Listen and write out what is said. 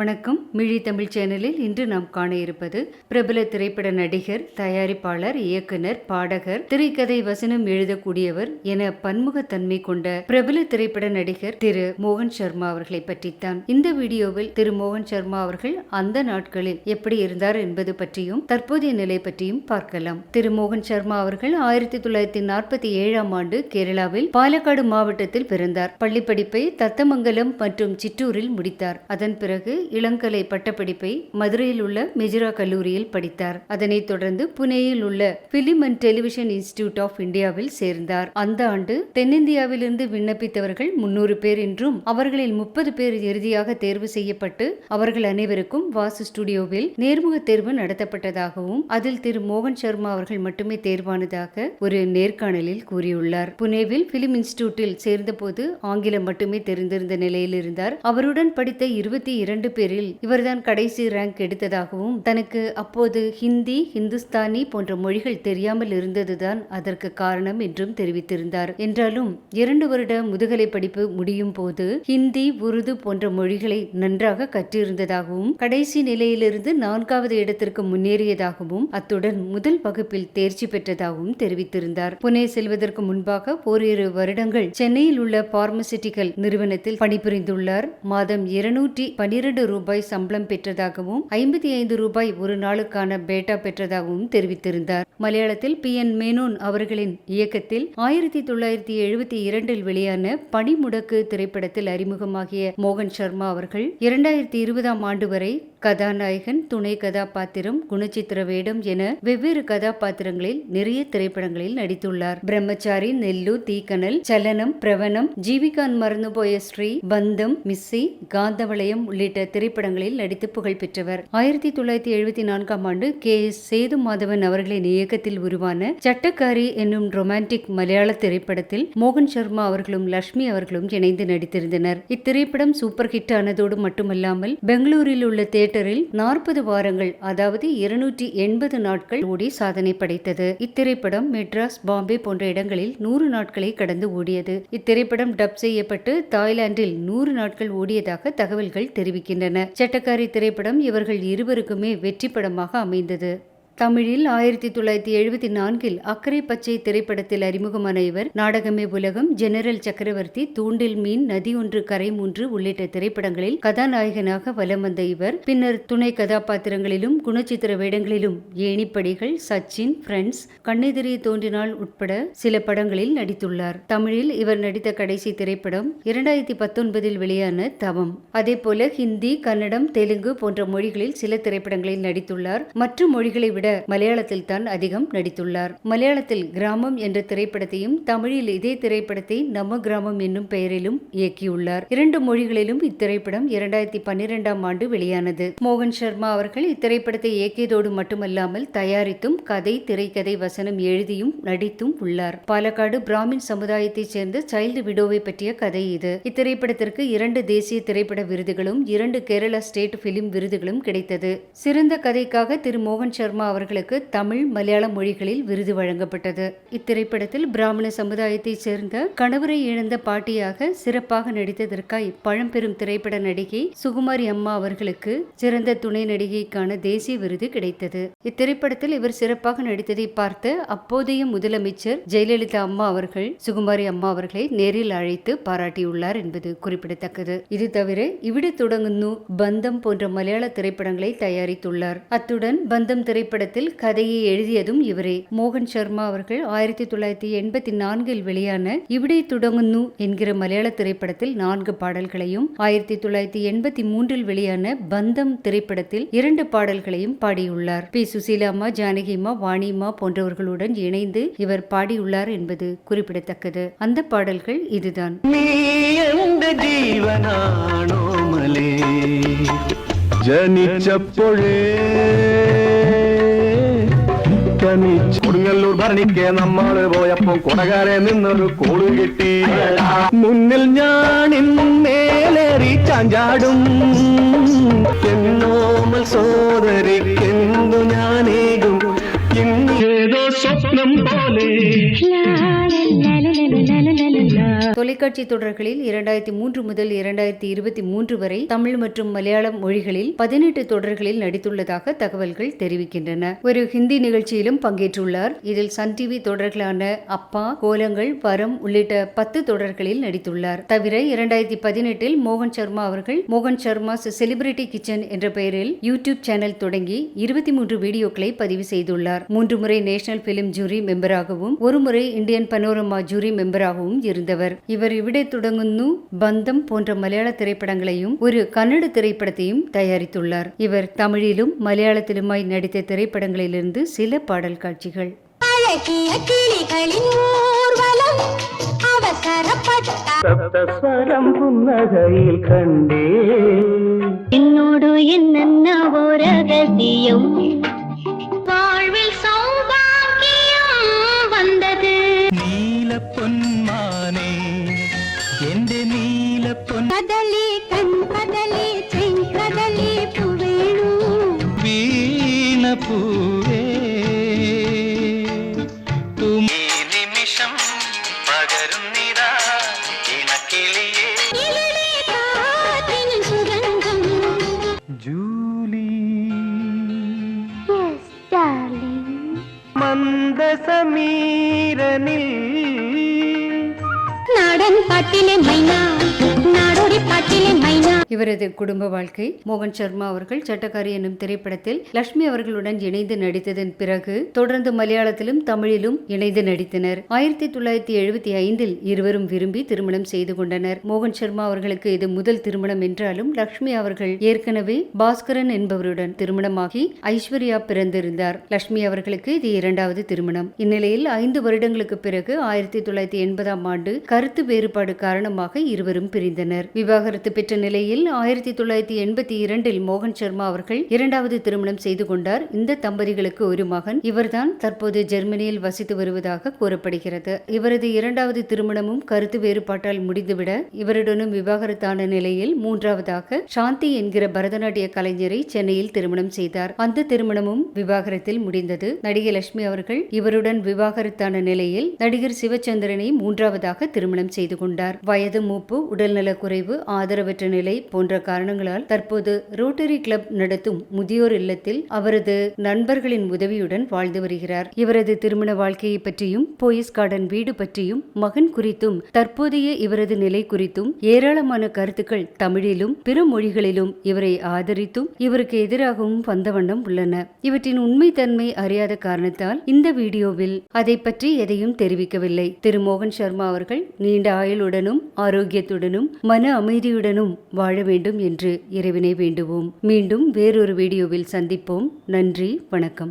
வணக்கம். மிழி தமிழ் சேனலில் இன்று நாம் காண இருப்பது பிரபல திரைப்பட நடிகர், தயாரிப்பாளர், இயக்குனர், பாடகர், திரைக்கதை வசனம் எழுதக்கூடியவர் என பன்முகத்தன்மை கொண்ட பிரபல திரைப்பட நடிகர் திரு மோகன் சர்மா அவர்களை பற்றித்தான். இந்த வீடியோவில் திரு மோகன் சர்மா அவர்கள் அந்த நாட்களில் எப்படி இருந்தார் என்பது பற்றியும் தற்போதைய நிலை பற்றியும் பார்க்கலாம். திரு மோகன் சர்மா அவர்கள் 1947ஆம் ஆண்டு கேரளாவில் பாலக்காடு மாவட்டத்தில் பிறந்தார். பள்ளிப்படிப்பை தத்தமங்கலம் மற்றும் சிற்றூரில் முடித்தார். அதன் பிறகு இளங்கலை பட்டப்படிப்பை மதுரையில் உள்ள மெஜிரா கல்லூரியில் படித்தார். அதனைத் தொடர்ந்து புனேயில் உள்ள film and television institute of இந்தியாவில் சேர்ந்தார். அந்த ஆண்டு தென்னிந்தியாவிலிருந்து விண்ணப்பித்தவர்கள் 300 பேர் என்றும் அவர்களில் 30 பேர் இறுதியாக தேர்வு செய்யப்பட்டு அவர்கள் அனைவருக்கும் வாசு ஸ்டுடியோவில் நேர்முக தேர்வு நடத்தப்பட்டதாகவும் அதில் திரு மோகன் சர்மா அவர்கள் மட்டுமே தேர்வானதாக ஒரு நேர்காணலில் கூறியுள்ளார். புனேவில் பிலிம் இன்ஸ்டிடியூட்டில் சேர்ந்தபோது ஆங்கிலம் மட்டுமே தெரிந்திருந்த நிலையில் இருந்தார். அவருடன் படித்த 22 பேரில் இவர்தான் கடைசி ரேங்க் எடுத்ததாகவும் தனக்கு அப்போது ஹிந்தி, ஹிந்துஸ்தானி போன்ற மொழிகள் தெரியாமல் இருந்ததுதான் அதற்கு காரணம் என்றும் தெரிவித்திருந்தார். என்றாலும் 2 வருட முதுகலை படிப்பு முடியும் போது ஹிந்தி, உருது போன்ற மொழிகளை நன்றாக கற்றிருந்ததாகவும் கடைசி நிலையிலிருந்து 4வது இடத்திற்கு முன்னேறியதாகவும் அத்துடன் முதல் வகுப்பில் தேர்ச்சி பெற்றதாகவும் தெரிவித்திருந்தார். புனே செல்வதற்கு முன்பாக ஓரிரு வருடங்கள் சென்னையில் உள்ள பார்மசிட்டிக்கல் நிறுவனத்தில் பணிபுரிந்துள்ளார். மாதம் 212 ரூபாய் சம்பளம் பெற்றதாகவும் 55 ரூபாய் ஒரு நாளுக்கான பேட்டா பெற்றதாகவும் தெரிவித்திருந்தார். மலையாளத்தில் PN மேனோன் அவர்களின் இயக்கத்தில் 1972இல் வெளியான பனிமுடக்கு திரைப்படத்தில் அறிமுகமாகிய மோகன் சர்மா அவர்கள் 2020ஆம் ஆண்டு வரை கதாநாயகன், துணை கதாபாத்திரம், குணச்சித்திர வேடம் என வெவ்வேறு கதாபாத்திரங்களில் நிறைய திரைப்படங்களில் நடித்துள்ளார். பிரம்மச்சாரி, நெல்லு, தீக்கனல், சலனம், பிரவனம், ஜீவிகான் மறந்துபோய ஸ்ரீ, பந்தம், மிஸ்ஸி, காந்தவளையம் உள்ளிட்ட திரைப்படங்களில் நடித்து புகழ் பெற்றவர். 1974ஆம் ஆண்டு KS சேது மாதவன் அவர்களின் இயக்கத்தில் உருவான சட்டக்காரி என்னும் ரொமான்டிக் மலையாள திரைப்படத்தில் மோகன் சர்மா அவர்களும் லட்சுமி அவர்களும் இணைந்து நடித்திருந்தனர். இத்திரைப்படம் சூப்பர் ஹிட் ஆனதோடு மட்டுமல்லாமல் பெங்களூரில் உள்ள தியேட்டரில் 40 வாரங்கள் அதாவது 280 நாட்கள் ஓடி சாதனை படைத்தது. இத்திரைப்படம் மெட்ராஸ், பாம்பே போன்ற இடங்களில் 100 நாட்களை கடந்து ஓடியது. இத்திரைப்படம் டப் செய்யப்பட்டு தாய்லாந்தில் 100 நாட்கள் ஓடியதாக தகவல்கள் தெரிவிக்கின்றன. சட்டக்காரி திரைப்படம் இவர்கள் இருவருக்குமே வெற்றி படமாக அமைந்தது. தமிழில் 1974இல் அக்கரை பச்சை திரைப்படத்தில் அறிமுகமான இவர் நாடகமே உலகம், ஜெனரல் சக்கரவர்த்தி, தூண்டில் மீன், நதி ஒன்று கரை 3 உள்ளிட்ட திரைப்படங்களில் கதாநாயகனாக வலம் வந்த இவர் பின்னர் துணை கதாபாத்திரங்களிலும் குணச்சித்திர வேடங்களிலும் ஏணிப்படிகள், சச்சின், ஃப்ரெண்ட்ஸ், கண்ணெதிரே தோன்றினால் உட்பட சில படங்களில் நடித்துள்ளார். தமிழில் இவர் நடித்த கடைசி திரைப்படம் 2019இல் வெளியான தவம். அதேபோல ஹிந்தி, கன்னடம், தெலுங்கு போன்ற மொழிகளில் சில திரைப்படங்களில் நடித்துள்ளார். மற்ற மொழிகளை விட மலையாளத்தில் தான் அதிகம் நடித்துள்ளார். மலையாளத்தில் கிராமம் என்ற திரைப்படத்தையும் தமிழில் இதே திரைப்படத்தை நம்ம கிராமம் என்னும் பெயரிலும் இயக்கியுள்ளார். 2 மொழிகளிலும் இத்திரைப்படம் 2012ஆம் ஆண்டு வெளியானது. மோகன் சர்மா அவர்கள் இத்திரைப்படத்தை இயக்கியதோடு மட்டுமல்லாமல் தயாரித்தும் கதை, திரைக்கதை வசனம் எழுதியும் நடித்தும் உள்ளார். பாலக்காடு பிராமின் சமுதாயத்தைச் சேர்ந்த சைல்டு விடோவை பற்றிய கதை இது. இத்திரைப்படத்திற்கு 2 தேசிய திரைப்பட விருதுகளும் 2 கேரளா ஸ்டேட் பிலிம் விருதுகளும் கிடைத்தது. சிறந்த கதைக்காக திரு மோகன் சர்மா அவர்களுக்கு தமிழ், மலையாள மொழிகளில் விருது வழங்கப்பட்டது. இத்திரைப்படத்தில் பிராமண சமுதாயத்தைச் சேர்ந்த கணவரை இழந்த பாட்டியாக சிறப்பாக நடித்ததற்காய் பழம்பெரும் திரைப்பட நடிகை சுகுமாரி அம்மா அவர்களுக்கு சிறந்த துணை நடிகைக்கான தேசிய விருது கிடைத்தது. இத்திரைப்படத்தில் இவர் சிறப்பாக நடித்ததை பார்த்த அப்போதைய முதலமைச்சர் ஜெயலலிதா அம்மா அவர்கள் சுகுமாரி அம்மா அவர்களை நேரில் அழைத்து பாராட்டியுள்ளார் என்பது குறிப்பிடத்தக்கது. இது தவிர இவிட தொடங்குന്നു, பந்தம் போன்ற மலையாள திரைப்படங்களை தயாரித்துள்ளார். அத்துடன் பந்தம் திரைப்படத்தில் கதையை எழுதியதும் இவரே. மோகன் சர்மா அவர்கள் 1984இல் வெளியான இவிடை தொடங்குന്നു என்கிற மலையாள திரைப்படத்தில் 4 பாடல்களையும் 1983இல் வெளியான பந்தம் திரைப்படத்தில் 2 பாடல்களையும் பாடியுள்ளார். பி. சுசீலாம்மா, ஜானகிம்மா, வாணிம்மா போன்றவர்களுடன் இணைந்து இவர் பாடியுள்ளார் என்பது குறிப்பிடத்தக்கது. அந்த பாடல்கள் இதுதான். കൊടുങ്ങല്ലൂർ ഭരണിക്ക് നമ്മള് പോയപ്പോ കൊടകാരെ നിന്നൊരു കോള് കിട്ടി. മുന്നിൽ ഞാൻ മേലേറി ചാഞ്ചാടും എന്നോമൽ സോദരിക്കെന്തു ഞാനേകും ഏതോ സ്വപ്നം പോലെ. தொலைக்காட்சி தொடர்களில் 2003 முதல் 2023 வரை தமிழ் மற்றும் மலையாளம் மொழிகளில் 18 தொடர்களில் நடித்துள்ளதாக தகவல்கள் தெரிவிக்கின்றன. ஒரு ஹிந்தி நிகழ்ச்சியிலும் பங்கேற்றுள்ளார். இதில் சன் டிவி தொடர்களான அப்பா, கோலங்கள், வரம் உள்ளிட்ட 10 தொடர்களில் நடித்துள்ளார். தவிர 2018 மோகன் சர்மா அவர்கள் மோகன் சர்மாஸ் செலிபிரிட்டி கிச்சன் என்ற பெயரில் யூடியூப் சேனல் தொடங்கி 23 வீடியோக்களை பதிவு செய்துள்ளார். 3 முறை நேஷனல் பிலிம் ஜூரி மெம்பராகவும் 1 முறை இந்தியன் பனோரமா ஜூரி மெம்பராகவும் இருந்தவர். இவர் இவிடே தொடங்குன்னு, பந்தம் போன்ற மலையாள திரைப்படங்களையும் ஒரு கன்னட திரைப்படத்தையும் தயாரித்துள்ளார். இவர் தமிழிலும் மலையாளத்திலுமாய் நடித்த திரைப்படங்களிலிருந்து சில பாடல் காட்சிகள். சப்தஸ்வரம் புன்னகையில் கண்டே என்னோடு என்னென்னவோ ரகசியம், வாழ்வில் சௌபாகியம் வந்தது. நீல பொன்மானே எந்த நீல பொன் கதலி கண் கதலி செங் கதலி புவேணு வீண பூவே நிமிஷம் பகரும் நிரா இனக்கிளியே காற்றின் சுகந்தம். Julie Yes, darling. மந்த சமீரனில் நாடன் பாட்டிலே மைனா, நாடோடி பாட்டிலே மைனா. இவரது குடும்ப வாழ்க்கை. மோகன் சர்மா அவர்கள் சட்டக்காரி என்னும் திரைப்படத்தில் லட்சுமி அவர்களுடன் இணைந்து நடித்ததன் பிறகு தொடர்ந்து மலையாளத்திலும் தமிழிலும் இணைந்து நடித்தனர். 1975 இருவரும் விரும்பி திருமணம் செய்து கொண்டனர். மோகன் சர்மா அவர்களுக்கு இது முதல் திருமணம் என்றாலும் லட்சுமி அவர்கள் ஏற்கனவே பாஸ்கரன் என்பவருடன் திருமணமாகி ஐஸ்வர்யா பிறந்திருந்தார். லட்சுமி அவர்களுக்கு இது 2வது திருமணம். இந்நிலையில் 5 வருடங்களுக்கு பிறகு 1980ஆம் ஆண்டு கருத்து வேறுபாடு காரணமாக இருவரும் பிரிந்தனர். விவாகரத்து பெற்ற நிலையில் 1982 மோகன் சர்மா அவர்கள் 2வது திருமணம் செய்து கொண்டார். இந்த தம்பதிகளுக்கு ஒரு மகன். இவர்தான் தற்போது ஜெர்மனியில் வசித்து வருவதாக கூறப்படுகிறது. இவரது 2வது திருமணமும் கருத்து வேறுபாட்டால் முடிந்துவிட இவருடனும் விவாகரத்தான நிலையில் 3வதாக சாந்தி என்கிற பரதநாட்டிய கலைஞரை சென்னையில் திருமணம் செய்தார். அந்த திருமணமும் விவாகரத்தில் முடிந்தது. நடிகை லட்சுமி அவர்கள் இவருடன் விவாகரத்தான நிலையில் நடிகர் சிவச்சந்திரனை 3வதாக திருமணம் செய்து கொண்டார். வயது மூப்பு, உடல்நலக் குறைவு, ஆதரவற்ற நிலை போன்ற காரணங்களால் தற்போது ரோட்டரி கிளப் நடத்தும் முதியோர் இல்லத்தில் அவரது நண்பர்களின் உதவியுடன் வாழ்ந்து வருகிறார். இவரது திருமண வாழ்க்கையை பற்றியும், போயஸ் கார்டன் வீடு பற்றியும், மகன் குறித்தும், தற்போதைய இவரது நிலை குறித்தும் ஏராளமான கருத்துக்கள் தமிழிலும் பிற மொழிகளிலும் இவரை ஆதரித்தும் இவருக்கு எதிராகவும் வந்த வண்ணம் உள்ளன. இவற்றின் உண்மைத்தன்மை அறியாத காரணத்தால் இந்த வீடியோவில் அதை பற்றி எதையும் தெரிவிக்கவில்லை. திரு மோகன் சர்மா அவர்கள் நீண்ட ஆயுளுடனும் ஆரோக்கியத்துடனும் மன அமைதியுடனும் வாழ வேண்டும் என்று இறைவனை வேண்டுவோம். மீண்டும் வேறொரு வீடியோவில் சந்திப்போம். நன்றி, வணக்கம்.